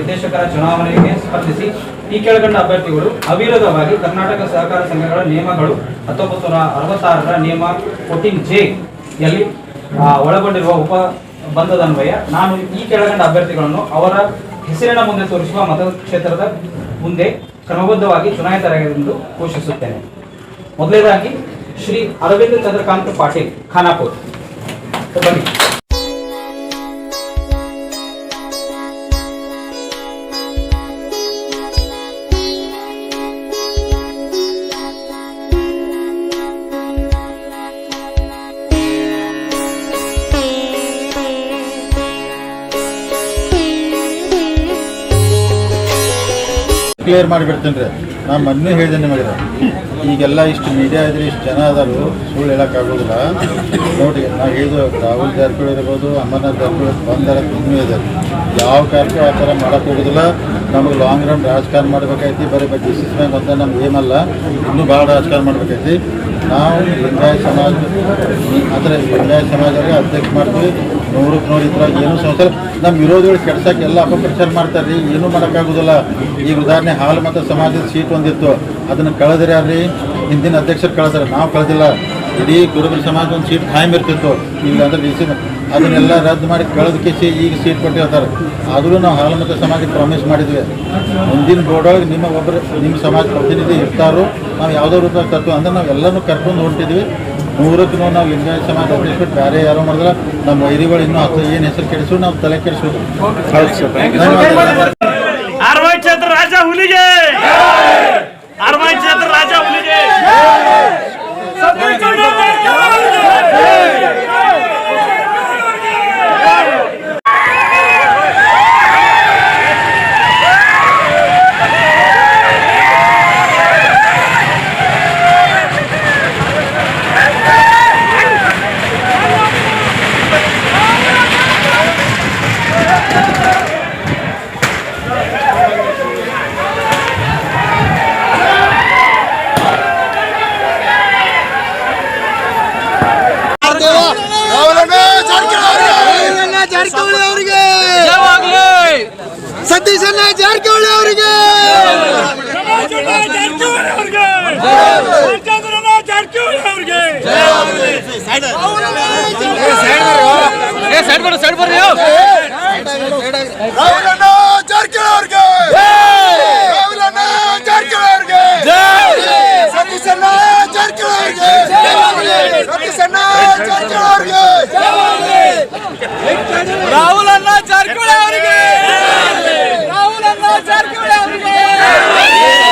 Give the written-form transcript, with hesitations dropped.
ನಿರ್ದೇಶಕರ ಚುನಾವಣೆಗೆ ಸ್ಪರ್ಧಿಸಿ ಈ ಕೆಳಗಂಡ ಅಭ್ಯರ್ಥಿಗಳು ಅವಿರೋಧವಾಗಿ ಕರ್ನಾಟಕ ಸಹಕಾರ ಸಂಘಗಳ ನಿಯಮಗಳು 1966ರ ನಿಯಮ 14J ಯಲ್ಲಿ ಒಳಗೊಂಡಿರುವ ಉಪಬಂಧದನ್ವಯ ನಾನು ಈ ಕೆಳಗಂಡ ಅಭ್ಯರ್ಥಿಗಳನ್ನು ಅವರ ಹೆಸರಿನ ಮುಂದೆ ತೋರಿಸುವ ಮತಕ್ಷೇತ್ರದ ಮುಂದೆ ಕ್ರಮಬದ್ಧವಾಗಿ ಚುನಾಯಿತರಾಗಿರುವುದು ಘೋಷಿಸುತ್ತೇನೆ. ಮೊದಲನೇದಾಗಿ ಶ್ರೀ ಅರವಿಂದ್ ಚಂದ್ರಕಾಂತ್ ಪಾಟೀಲ್, ಖಾನಾಪುರ್. ಬನ್ನಿ. ಕ್ಲಿಯರ್ ಮಾಡಿಬಿಡ್ತೇನೆ ರೀ. ನಾನು ಮೊನ್ನೆ ಹೇಳಿದೆ ನಿಮಗೆ, ಈಗೆಲ್ಲ ಇಷ್ಟು ಮೀಡಿಯಾ ಇದ್ರೆ ಇಷ್ಟು ಜನ ಅದಾರು, ಸುಳ್ಳು ಹೇಳೋಕ್ಕಾಗೋದಿಲ್ಲ. ನೋಡಿ, ನಾವು ಹೇಳಿದ್ವು ರಾಹುಲ್ ಜಾರಕಿಹೊಳಿ ಇರ್ಬೋದು, ಅಮರನಾಥ್ ಜಾರಕಿಹೊಳಿ ಬಂದಾರ ಇನ್ನೂ ಇದೆ. ಯಾವ ಕಾರಣಕ್ಕೂ ಆ ಥರ ಮಾಡೋಕ್ಕೆ ಹೋಗೋದಿಲ್ಲ. ನಮಗೆ ಲಾಂಗ್ ರನ್ ರಾಜಕಾರಣ ಮಾಡಬೇಕೈತಿ. ಬರೀ ಡಿಸಿಷನ್ ಅಂತ ನಮ್ಗೆ ಏಮಲ್ಲ, ಇನ್ನೂ ಭಾಳ ರಾಜಕಾರಣ ಮಾಡಬೇಕೈತಿ. ನಾವು ಲಿಂಗಾಯತ ಸಮಾಜ ಅಂದರೆ ಲಿಂಗಾಯತ ಸಮಾಜಕ್ಕೆ ಅಧ್ಯಕ್ಷ ಮಾಡ್ತೀವಿ. 100ಕ್ಕೆ 100 ಇದ್ರಾಗ ಏನೂ ಸಮಸ್ಯೆ. ನಮ್ಮ ವಿರೋಧಿಗಳು ಕೆಡ್ಸೋಕೆ ಎಲ್ಲ ಅಪಪ್ರಚಾರ ಮಾಡ್ತಾರೆ ರೀ, ಏನೂ ಮಾಡೋಕ್ಕಾಗೋದಿಲ್ಲ. ಈಗ ಉದಾಹರಣೆ ಹಾಲು ಮತ್ತು ಸಮಾಜದ ಸೀಟ್ ಒಂದಿತ್ತು, ಅದನ್ನು ಕಳೆದ್ರೆ ಯಾರ್ರಿ ಹಿಂದಿನ ಅಧ್ಯಕ್ಷರು ಕಳೆದ್ರೆ, ನಾವು ಕಳೆದಿಲ್ಲ. ಇಡೀ ಕುರುಬರ ಸಮಾಜ ಒಂದು ಸೀಟ್ ಖಾಯಂ ಇರ್ತಿತ್ತು. ಇಲ್ಲ ಅಂದರೆ ಅದನ್ನೆಲ್ಲ ರದ್ದು ಮಾಡಿ ಕಳೆದ ಕಿಸಿ ಈಗ ಸೀಟ್ ಕೊಟ್ಟಿರ್ತಾರೆ. ಆದರೂ ನಾವು ಹಾಲು ಮತ್ತು ಸಮಾಜಕ್ಕೆ ಪ್ರಾಮಿಸ್ ಮಾಡಿದ್ವಿ, ಮುಂದಿನ ಬೋರ್ಡೊಳಗೆ ನಿಮ್ಮ ಸಮಾಜ ಪ್ರತಿನಿಧಿ ಇರ್ತಾರೋ, ನಾವು ಯಾವುದೋ ರೂಪಾಯಿ ತತ್ವ ಅಂದರೆ ನಾವು ಎಲ್ಲನೂ ಕರ್ಕೊಂಡು ಹೊಂಟಿದ್ವಿ. 100ಕ್ಕೆ 100 ನಾವು ಲಿಂಗಾಯತ ಸಮಾಜ ಅಧ್ಯಕ್ಷರು ಬೇರೆ ಯಾರೋ ಮಾಡಿದ್ರೆ ನಮ್ಮ ವೈರಿಗಳು ಇನ್ನೂ ಏನು ಹೆಸರು ಕೆಡಿಸೋದು, ನಾವು ತಲೆ ಕೆಡಿಸೋದು. ಆರ್ವಾಯಿ ಕ್ಷೇತ್ರ ರಾಜ ಹುಲಿಗೆ, ಆರ್ವಾಯಿ ಕ್ಷೇತ್ರ ರಾಜ ಹುಲಿಗೆ. ಸತೀಶ್ ಅಣ್ಣ ಜಾರಕಿಹೊಳಿ ಅವರಿಗೆ, ರಾಹುಲ್ ಅಣ್ಣ ಜಾರಕಿಹೊಳಿ ಅವರಿಗೆ, ರಾಹುಲ್ ಅಣ್ಣ ಜಾರಕಿಹೊಳಿ ಅವರಿಗೆ.